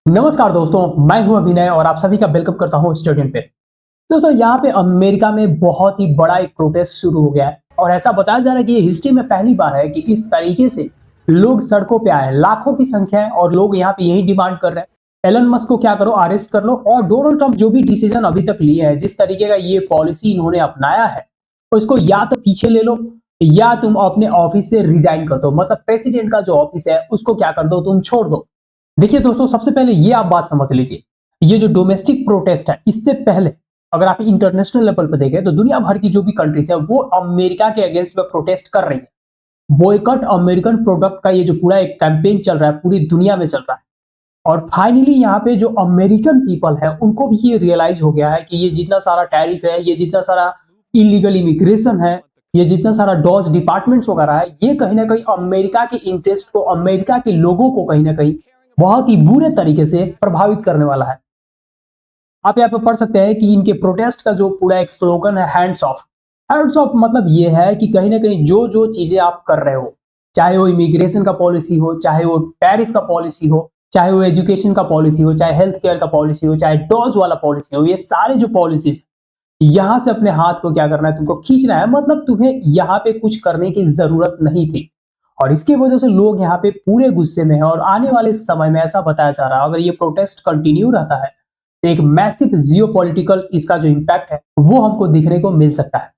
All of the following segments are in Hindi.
नमस्कार दोस्तों, मैं हूं अभिनय और आप सभी का वेलकम करता हूं स्टूडेंट पे। दोस्तों, यहाँ पे अमेरिका में बहुत ही बड़ा एक प्रोटेस्ट शुरू हो गया है और ऐसा बताया जा रहा है कि ये हिस्ट्री में पहली बार है कि इस तरीके से लोग सड़कों पे आए। लाखों की संख्या है और लोग यहाँ पे यही डिमांड कर रहे हैं, एलन मस्क को क्या करो, अरेस्ट कर लो। और डोनाल्ड ट्रंप जो भी डिसीजन अभी तक लिए हैं, जिस तरीके का ये पॉलिसी इन्होंने अपनाया है, उसको या तो पीछे ले लो या तुम अपने ऑफिस से रिजाइन कर दो। मतलब प्रेसिडेंट का जो ऑफिस है उसको क्या कर दो, तुम छोड़ दो। देखिए दोस्तों, सबसे पहले ये आप बात समझ लीजिए, ये जो डोमेस्टिक प्रोटेस्ट है, इससे पहले अगर आप इंटरनेशनल लेवल पर देखें तो दुनिया भर की जो भी कंट्रीज है वो अमेरिका के अगेंस्ट में प्रोटेस्ट कर रही है। बॉयकॉट अमेरिकन प्रोडक्ट का ये जो पूरा एक कैंपेन चल रहा है, पूरी दुनिया में चल रहा है। और फाइनली यहाँ पे जो अमेरिकन पीपल है उनको भी ये रियलाइज हो गया है कि ये जितना सारा टैरिफ है, ये जितना सारा इलीगल इमिग्रेशन है, ये जितना सारा डॉज डिपार्टमेंट्स वगैरह है, ये कहीं ना कहीं अमेरिका के इंटरेस्ट को, अमेरिका के लोगों को कहीं ना कहीं बहुत ही बुरे तरीके से प्रभावित करने वाला है। आप यहाँ पे पढ़ सकते हैं कि इनके प्रोटेस्ट का जो पूरा एक स्लोगन है, हैंड्स ऑफ। हैंड्स ऑफ मतलब ये है कि कहीं ना कहीं जो जो चीजें आप कर रहे हो, चाहे वो इमिग्रेशन का पॉलिसी हो, चाहे वो टैरिफ का पॉलिसी हो, चाहे वो एजुकेशन का पॉलिसी हो, चाहे हेल्थ केयर का पॉलिसी हो, चाहे डॉज वाला पॉलिसी हो, ये सारे जो पॉलिसीज यहां से अपने हाथ को क्या करना है, तुमको खींचना है। मतलब तुम्हें यहाँ पे कुछ करने की जरूरत नहीं थी और इसकी वजह से लोग यहाँ पे पूरे गुस्से में है। और आने वाले समय में ऐसा बताया जा रहा है, अगर ये प्रोटेस्ट कंटिन्यू रहता है तो एक मैसिव जियोपॉलिटिकल इसका जो इम्पैक्ट है वो हमको दिखने को मिल सकता है।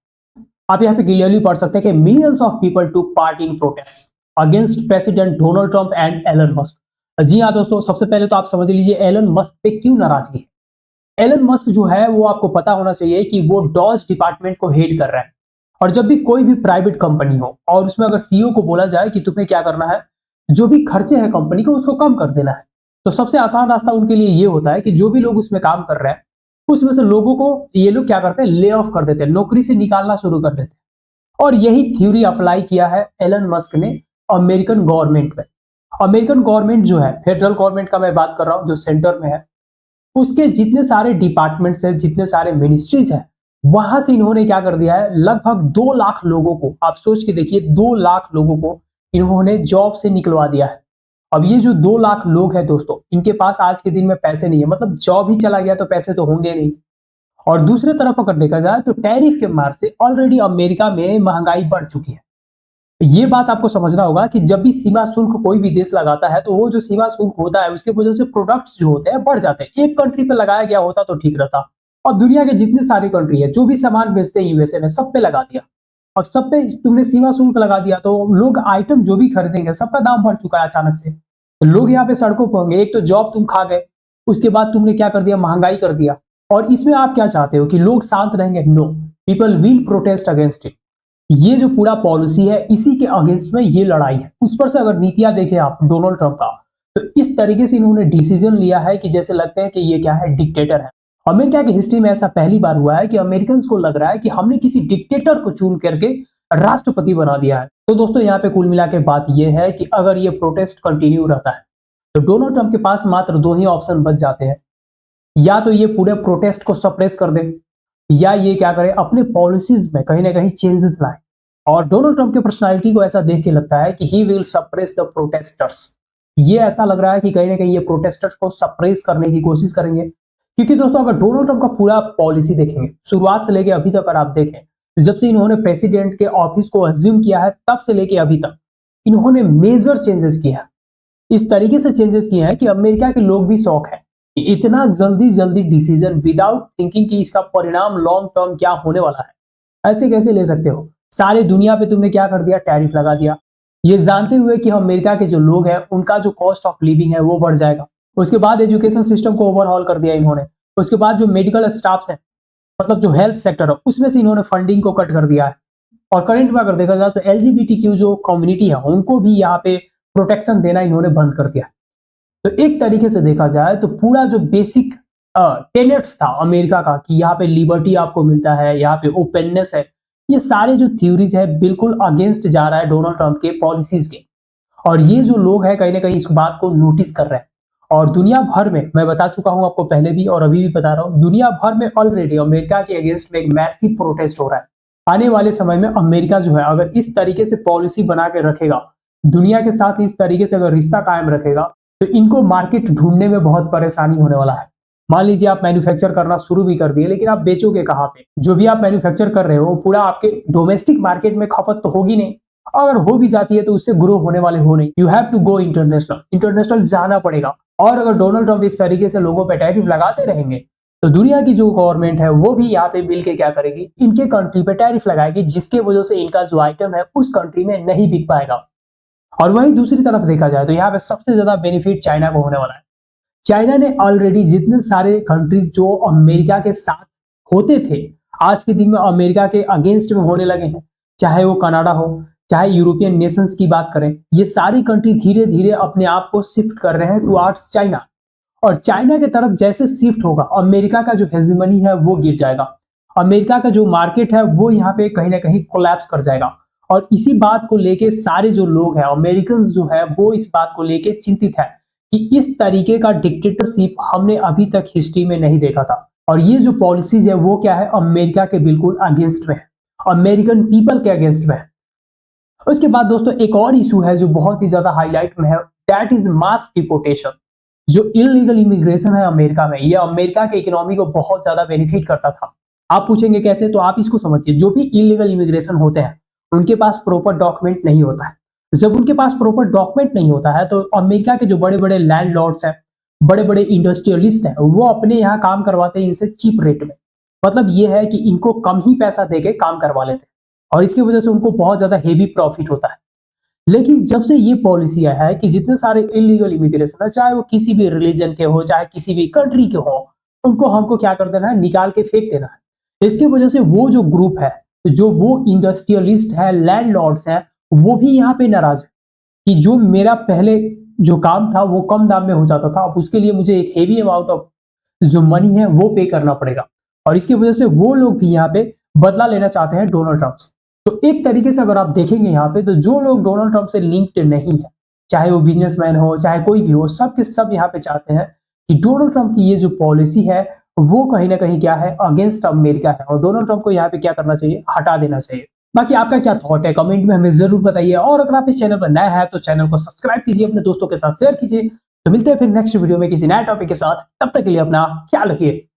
आप यहाँ पे क्लियरली पढ़ सकते हैं कि millions of people took part in protest against president Donald Trump and Elon Musk. जी हाँ दोस्तों, सबसे पहले तो आप समझ लीजिए एलन मस्क पे क्यों नाराजगी है। एलन मस्क जो है वो आपको पता होना चाहिए कि वो डॉज डिपार्टमेंट को हेड कर रहा है। और जब भी कोई भी प्राइवेट कंपनी हो और उसमें अगर सीईओ को बोला जाए कि तुम्हें क्या करना है, जो भी खर्चे हैं कंपनी को उसको कम कर देना है, तो सबसे आसान रास्ता उनके लिए ये होता है कि जो भी लोग उसमें काम कर रहे हैं उसमें से लोगों को ये लोग क्या करते हैं, ले ऑफ कर देते हैं, नौकरी से निकालना शुरू कर देते हैं। और यही थ्योरी अप्लाई किया है एलन मस्क ने अमेरिकन गवर्नमेंट में। अमेरिकन गवर्नमेंट जो है, फेडरल गवर्नमेंट का मैं बात कर रहा हूं, जो सेंटर में है, उसके जितने सारे डिपार्टमेंट्स हैं, जितने सारे मिनिस्ट्रीज हैं, वहां से इन्होंने क्या कर दिया है, लगभग 2 लाख लोगों को, आप सोच के देखिए, 2 लाख लोगों को इन्होंने जॉब से निकलवा दिया है। अब ये जो 2 लाख लोग हैं दोस्तों, इनके पास आज के दिन में पैसे नहीं है। मतलब जॉब ही चला गया तो पैसे तो होंगे नहीं। और दूसरी तरफ अगर देखा जाए तो टैरिफ के मार से ऑलरेडी अमेरिका में महंगाई बढ़ चुकी है। ये बात आपको समझना होगा कि जब भी सीमा शुल्क कोई भी देश लगाता है तो वो जो सीमा शुल्क होता है उसके वजह से प्रोडक्ट्स जो होते हैं बढ़ जाते हैं। एक कंट्री पे लगाया गया होता तो ठीक रहता, और दुनिया के जितने सारे कंट्री है जो भी सामान बेचते हैं यूएसए में, सब पे लगा दिया। और सब पे तुमने सीमा शुल्क लगा दिया तो लोग आइटम जो भी खरीदेंगे सबका दाम बढ़ चुका है अचानक से। तो लोग यहाँ पे सड़कों पर होंगे। एक तो जॉब तुम खा गए, उसके बाद तुमने क्या कर दिया, महंगाई कर दिया। और इसमें आप क्या चाहते हो कि लोग शांत रहेंगे? No, people will protest against it. ये जो पूरा पॉलिसी है इसी के अगेंस्ट में ये लड़ाई है। उस पर से अगर नीतियां देखें आप डोनाल्ड ट्रंप का, तो इस तरीके से इन्होंने डिसीजन लिया है कि जैसे लगते हैं कि ये क्या है, डिक्टेटर है। अमेरिका की हिस्ट्री में ऐसा पहली बार हुआ है कि अमेरिकन को लग रहा है कि हमने किसी डिक्टेटर को चुन करके राष्ट्रपति बना दिया है। तो दोस्तों, यहाँ पे कुल मिला के बात यह है कि अगर ये प्रोटेस्ट कंटिन्यू रहता है तो डोनाल्ड ट्रंप के पास मात्र 2 ही ऑप्शन बच जाते हैं। या तो ये पूरे प्रोटेस्ट को सप्रेस कर दे, या ये क्या करे, अपने पॉलिसीज में कहीं ना कहीं चेंजेस लाए। और डोनाल्ड ट्रंप की पर्सनालिटी को ऐसा देख के लगता है कि he will suppress the protesters. ये ऐसा लग रहा है कि कहीं ना कहीं ये प्रोटेस्टर्स को सप्रेस करने की कोशिश करेंगे। क्योंकि दोस्तों, अगर डोनाल्ड ट्रंप का पूरा पॉलिसी देखेंगे शुरुआत से लेके अभी तक, अगर आप देखें जब से इन्होंने प्रेसिडेंट के ऑफिस को अज्यूम किया है तब से लेके अभी तक इन्होंने मेजर चेंजेस किया है। इस तरीके से चेंजेस किए हैं कि अमेरिका के लोग भी शौक है कि इतना जल्दी जल्दी डिसीजन विदाउट थिंकिंग कि इसका परिणाम लॉन्ग टर्म क्या होने वाला है, ऐसे कैसे ले सकते हो। सारे दुनिया पे तुमने क्या कर दिया, टैरिफ लगा दिया, ये जानते हुए कि अमेरिका के जो लोग हैं उनका जो कॉस्ट ऑफ लिविंग है वो बढ़ जाएगा। उसके बाद एजुकेशन सिस्टम को ओवरहॉल कर दिया इन्होंने। उसके बाद जो मेडिकल स्टाफ है, मतलब जो हेल्थ सेक्टर है, उसमें से इन्होंने फंडिंग को कट कर दिया है। और करंट में अगर देखा जाए तो एलजीबीटीक्यू जो कम्युनिटी है उनको भी यहाँ पे प्रोटेक्शन देना इन्होंने बंद कर दिया। तो एक तरीके से देखा जाए तो पूरा जो बेसिक टेनेट्स था अमेरिका का कि यहाँ पे लिबर्टी आपको मिलता है, यहाँ पे ओपननेस है, ये सारे जो थ्योरीज है बिल्कुल अगेंस्ट जा रहा है डोनाल्ड ट्रंप के पॉलिसीज के। और ये जो लोग हैं कहीं ना कहीं इस बात को नोटिस कर रहे हैं। और दुनिया भर में, मैं बता चुका हूं आपको पहले भी और अभी भी बता रहा हूं, दुनिया भर में ऑलरेडी अमेरिका के अगेंस्ट में एक मैसिव प्रोटेस्ट हो रहा है। आने वाले समय में अमेरिका जो है अगर इस तरीके से पॉलिसी बना के रखेगा, दुनिया के साथ इस तरीके से अगर रिश्ता कायम रखेगा, तो इनको मार्केट ढूंढने में बहुत परेशानी होने वाला है। मान लीजिए आप मैन्युफैक्चर करना शुरू भी कर दिए, लेकिन आप बेचोगे कहाँ पे? जो भी आप मैन्युफैक्चर कर रहे हो पूरा आपके डोमेस्टिक मार्केट में खपत तो होगी नहीं, अगर हो भी जाती है तो उससे ग्रो होने वाले हो नहीं। You have to go international, international जाना पड़ेगा। और अगर डोनाल्ड ट्रंप इस तरीके से लोगों पे टैरिफ लगाते रहेंगे तो दुनिया की जो गवर्नमेंट है वो भी यहाँ पे मिल के क्या करेगी, इनके कंट्री पे टैरिफ लगाएगी, जिसके वजह से इनका जो आइटम है उस कंट्री में नहीं बिक पाएगा। और वहीं दूसरी तरफ देखा जाए तो यहाँ पे सबसे ज्यादा बेनिफिट चाइना को होने वाला है। चाइना ने ऑलरेडी जितने सारे कंट्रीज जो अमेरिका के साथ होते थे, आज के दिन में अमेरिका के अगेंस्ट में होने लगे हैं। चाहे वो कनाडा हो, चाहे यूरोपियन नेशंस की बात करें, ये सारी कंट्री धीरे धीरे अपने आप को शिफ्ट कर रहे हैं टुवर्ड्स चाइना। और चाइना की तरफ जैसे शिफ्ट होगा, अमेरिका का जो हेजेमनी है वो गिर जाएगा। अमेरिका का जो मार्केट है वो यहाँ पे कहीं ना कहीं कोलैप्स कर जाएगा। और इसी बात को लेके सारे जो लोग हैं, अमेरिकन जो है, वो इस बात को लेके चिंतित है कि इस तरीके का डिक्टेटरशिप हमने अभी तक हिस्ट्री में नहीं देखा था। और ये जो पॉलिसीज है वो क्या है, अमेरिका के बिल्कुल अगेंस्ट में है, अमेरिकन पीपल के अगेंस्ट में है। उसके बाद दोस्तों एक और इशू है जो बहुत ही ज्यादा हाईलाइट में है, दैट इज मास डिपोर्टेशन। जो इलीगल इमिग्रेशन है अमेरिका में, ये अमेरिका के इकोनॉमी को बहुत ज्यादा बेनिफिट करता था। आप पूछेंगे कैसे, तो आप इसको समझिए। जो भी इलीगल इमिग्रेशन होते हैं उनके पास प्रॉपर डॉक्यूमेंट नहीं होता है। जब उनके पास प्रॉपर डॉक्यूमेंट नहीं होता है तो अमेरिका के जो बड़े बड़े लैंडलॉर्ड्स हैं, बड़े बड़े इंडस्ट्रियलिस्ट हैं, वो अपने यहाँ काम करवाते हैं इनसे चीप रेट में। मतलब ये है कि इनको कम ही पैसा देके काम करवा लेते हैं और इसकी वजह से उनको बहुत ज्यादा हेवी प्रॉफिट होता है। लेकिन जब से ये पॉलिसी आया है कि जितने सारे इलीगल इमिग्रेशन है, चाहे वो किसी भी रिलीजन के हो, चाहे किसी भी कंट्री के हो, उनको हमको क्या कर देना है, निकाल के फेंक देना है। इसकी वजह से वो जो ग्रुप है, जो वो इंडस्ट्रियलिस्ट है, लैंडलॉर्ड्स हैं, वो भी यहाँ पे नाराज है कि जो मेरा पहले जो काम था वो कम दाम में हो जाता था, अब उसके लिए मुझे एक हेवी अमाउंट ऑफ जो मनी है वो पे करना पड़ेगा। और इसकी वजह से वो लोग भी यहाँ पे बदला लेना चाहते हैं डोनाल्ड ट्रंप से। तो एक तरीके से अगर आप देखेंगे यहाँ पे, तो जो लोग डोनाल्ड ट्रंप से लिंक्ड नहीं है, चाहे वो बिजनेसमैन हो, चाहे कोई भी हो, सब के सब यहाँ पे चाहते हैं कि डोनाल्ड ट्रंप की ये जो पॉलिसी है वो कहीं ना कहीं क्या है, अगेंस्ट अमेरिका है। और डोनाल्ड ट्रंप को यहाँ पे क्या करना चाहिए, हटा देना चाहिए। बाकी आपका क्या थॉट है, कमेंट में हमें जरूर बताइए। और अगर आप इस चैनल पर नया है तो चैनल को सब्सक्राइब कीजिए, अपने दोस्तों के साथ शेयर कीजिए। तो मिलते हैं फिर नेक्स्ट वीडियो में किसी नए टॉपिक के साथ। तब तक के लिए अपना ख्याल रखिए।